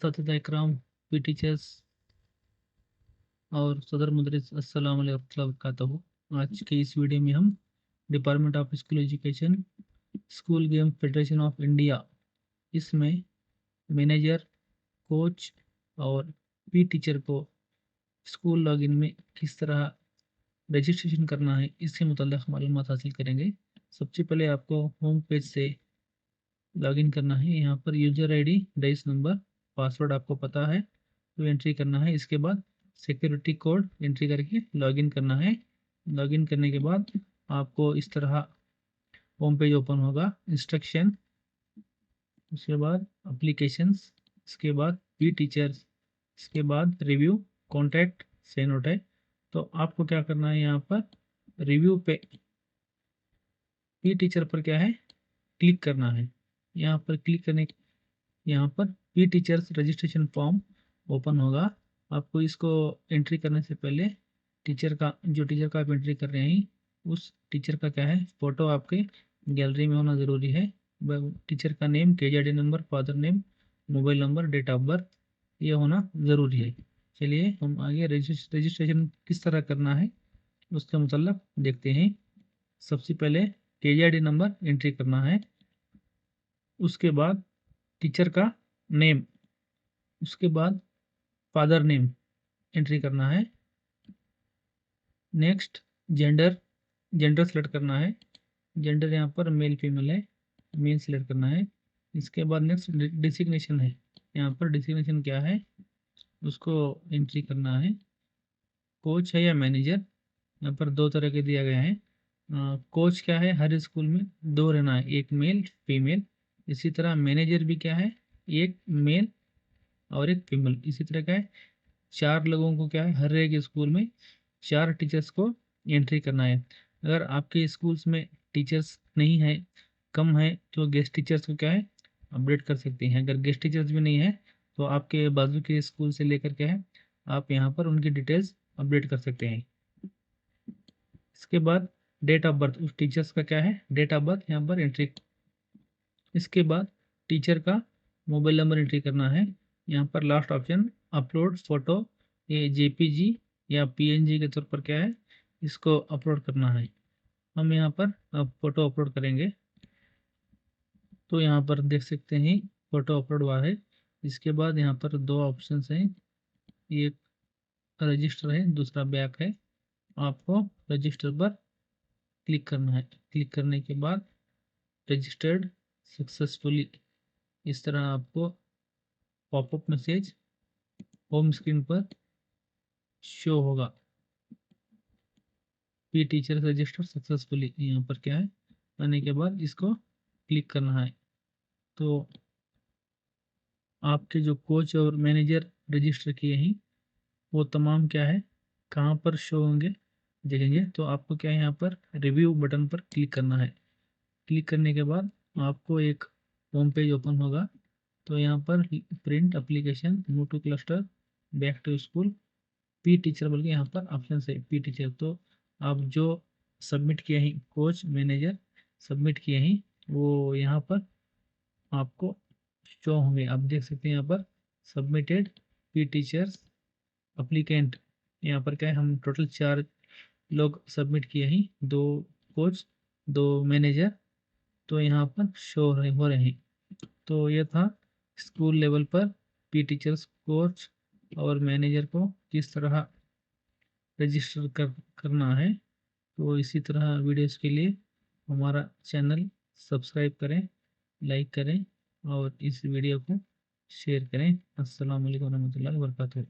सतत इकराम P teachers और सदर मुदरिस अस्सलाम वालेकुम रहमतुल्लाहि व बरकातहू। आज के इस वीडियो में हम department of school education school game federation of India इसमें मैनेजर, कोच और पी टीचर को स्कूल लॉगिन में किस तरह रजिस्ट्रेशन करना है इसके मुताल्लिक़ मालूमात हासिल करेंगे। सबसे पहले आपको होम पेज से लॉगिन करना है। यहाँ पर user ID, dice number, password आपको पता है तो एंट्री करना है। इसके बाद सिक्योरिटी कोड एंट्री करके लॉगिन करना है। लॉगिन करने के बाद आपको इस तरह होम पेज ओपन होगा। इंस्ट्रक्शन, उसके बाद एप्लीकेशंस, इसके बाद पी टीचर्स, इसके बाद रिव्यू, कॉन्टैक्ट, से नोट है। तो आपको क्या करना है, यहाँ पर रिव्यू पे पी टीचर पर क्या है क्लिक करना है। यहाँ पर क्लिक करने, यहाँ पर P teachers registration form open होगा। आपको इसको एंट्री करने से पहले टीचर का, जो टीचर का आप एंट्री कर रहे हैं उस टीचर का क्या है फ़ोटो आपके गैलरी में होना ज़रूरी है। टीचर का नेम, KJD नंबर, father name, mobile number, date of birth, ये होना ज़रूरी है। चलिए हम आगे रजिस्ट्रेशन किस तरह करना है उसके मतलब देखते हैं। सबसे पहले KJD नंबर एंट्री करना है, उसके बाद टीचर का नेम, उसके बाद फादर नेम एंट्री करना है। नेक्स्ट जेंडर सेलेक्ट करना है। जेंडर यहाँ पर मेल फीमेल है, मेल सेलेक्ट करना है। इसके बाद नेक्स्ट डिसिग्नेशन है, यहाँ पर डिसिग्नेशन क्या है उसको एंट्री करना है। कोच है या मैनेजर, यहाँ पर दो तरह के दिया गया है। कोच क्या है, हर स्कूल में दो रहना है, एक मेल फीमेल। इसी तरह मैनेजर भी क्या है, एक मेल और एक फीमेल। इसी तरह क्या है, चार लोगों को क्या है हर एक स्कूल में चार टीचर्स को एंट्री करना है। अगर आपके स्कूल्स में टीचर्स नहीं है, कम है, तो गेस्ट टीचर्स को क्या है अपडेट कर सकते हैं। अगर गेस्ट टीचर्स भी नहीं है तो आपके बाजू के स्कूल से लेकर क्या है आप यहाँ पर उनकी डिटेल्स अपडेट कर सकते हैं। इसके बाद डेट ऑफ बर्थ, उस टीचर्स का क्या है डेट ऑफ बर्थ यहाँ पर एंट्री। इसके बाद टीचर का मोबाइल नंबर एंट्री करना है। यहाँ पर लास्ट ऑप्शन अपलोड फोटो, ये JPG या PNG के तौर पर क्या है इसको अपलोड करना है। हम यहाँ पर फोटो अपलोड करेंगे तो यहाँ पर देख सकते हैं फोटो अपलोड हुआ है। इसके बाद यहाँ पर दो ऑप्शन हैं, एक रजिस्टर है, दूसरा बैक है। आपको रजिस्टर पर क्लिक करना है। क्लिक करने के बाद रजिस्टर्ड सक्सेसफुली, इस तरह आपको पॉपअप मैसेज होम स्क्रीन पर शो होगा। पी टीचर रजिस्टर सक्सेसफुली, यहाँ पर क्या है आने के बाद इसको क्लिक करना है। तो आपके जो कोच और मैनेजर रजिस्टर किए हैं वो तमाम क्या है कहाँ पर शो होंगे देखेंगे। तो आपको क्या है यहाँ पर रिव्यू बटन पर क्लिक करना है। क्लिक करने के बाद आपको एक होम पेज ओपन होगा। तो यहाँ पर print application, move to cluster, back to school, P teacher बोल के यहाँ पर ऑप्शन है पी टीचर। तो आप जो सबमिट किए हैं, कोच मैनेजर सबमिट किए हैं वो यहाँ पर आपको शो होंगे। आप देख सकते हैं यहाँ पर सबमिटेड पी टीचर्स अप्लीकेंट। यहाँ पर क्या है हम टोटल 4 लोग सबमिट किए हैं, 2 कोच 2 मैनेजर, तो यहाँ पर शो हो रहे हैं। तो ये था स्कूल लेवल पर पी टीचर्स, कोच और मैनेजर को किस तरह रजिस्टर करना है। तो इसी तरह वीडियोस के लिए हमारा चैनल सब्सक्राइब करें, लाइक करें और इस वीडियो को शेयर करें। अस्सलाम वालेकुम रहमतुल्लाहि व बरकातहू।